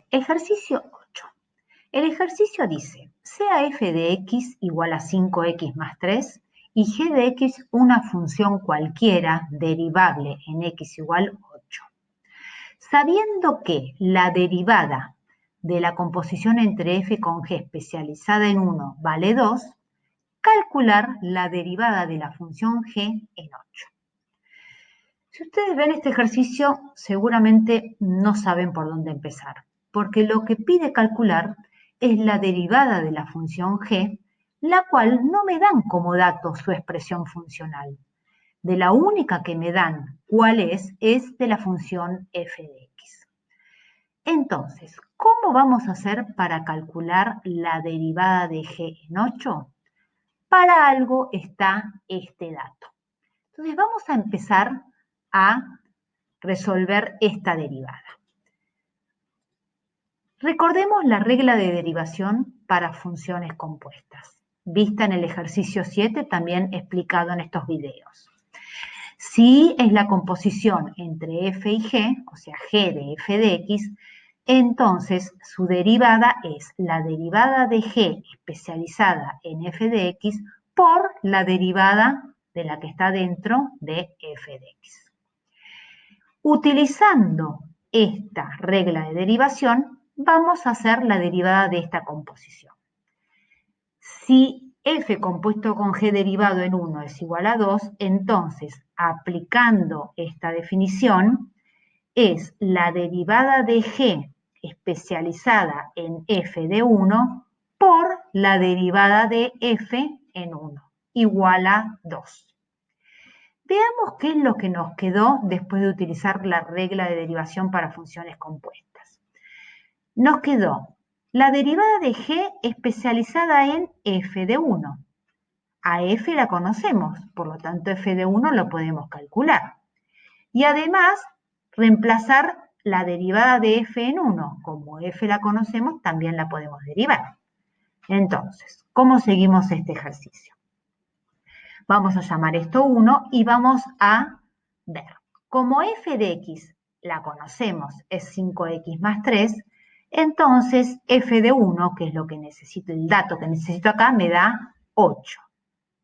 Ejercicio 8. El ejercicio dice, sea f de x igual a 5x más 3 y g de x una función cualquiera derivable en x igual 8. Sabiendo que la derivada de la composición entre f con g especializada en 1 vale 2, calcular la derivada de la función g en 8. Si ustedes ven este ejercicio, seguramente no saben por dónde empezar, porque lo que pide calcular es la derivada de la función g, la cual no me dan como dato su expresión funcional. De la única que me dan cuál es de la función f de x. Entonces, ¿cómo vamos a hacer para calcular la derivada de g en 8? Para algo está este dato. Entonces, vamos a empezar a resolver esta derivada. Recordemos la regla de derivación para funciones compuestas, vista en el ejercicio 7, también explicado en estos videos. Si es la composición entre f y g, o sea, g de f de x, entonces su derivada es la derivada de g especializada en f de x por la derivada de la que está dentro de f de x. Utilizando esta regla de derivación, vamos a hacer la derivada de esta composición. Si f compuesto con g derivado en 1 es igual a 2, entonces, aplicando esta definición, es la derivada de g especializada en f de 1 por la derivada de f en 1, igual a 2. Veamos qué es lo que nos quedó después de utilizar la regla de derivación para funciones compuestas. Nos quedó la derivada de g especializada en f de 1. A f la conocemos, por lo tanto f de 1 lo podemos calcular. Y además, reemplazar la derivada de f en 1. Como f la conocemos, también la podemos derivar. Entonces, ¿cómo seguimos este ejercicio? Vamos a llamar esto 1 y vamos a ver. Como f de x la conocemos, es 5x más 3, entonces f de 1, que es lo que necesito, el dato que necesito acá, me da 8.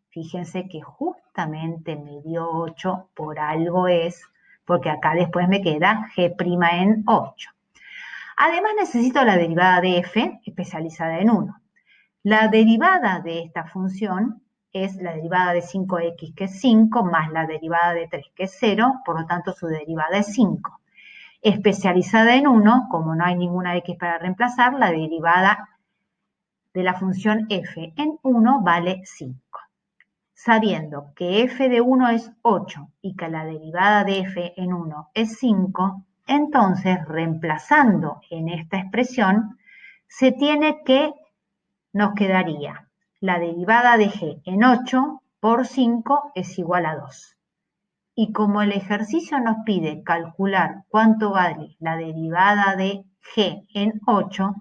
Fíjense que justamente me dio 8, por algo es, porque acá después me queda g' en 8. Además necesito la derivada de f especializada en 1. La derivada de esta función es la derivada de 5x, que es 5, más la derivada de 3, que es 0, por lo tanto su derivada es 5. Especializada en 1, como no hay ninguna x para reemplazar, la derivada de la función f en 1 vale 5. Sabiendo que f de 1 es 8 y que la derivada de f en 1 es 5, entonces reemplazando en esta expresión, se tiene que, nos quedaría la derivada de g en 8 por 5 es igual a 2. Y como el ejercicio nos pide calcular cuánto vale la derivada de g en 8,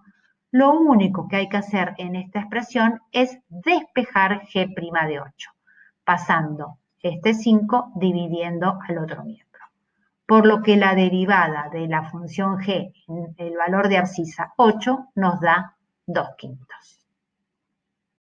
lo único que hay que hacer en esta expresión es despejar g' de 8, pasando este 5 dividiendo al otro miembro. Por lo que la derivada de la función g en el valor de abscisa 8 nos da 2/5.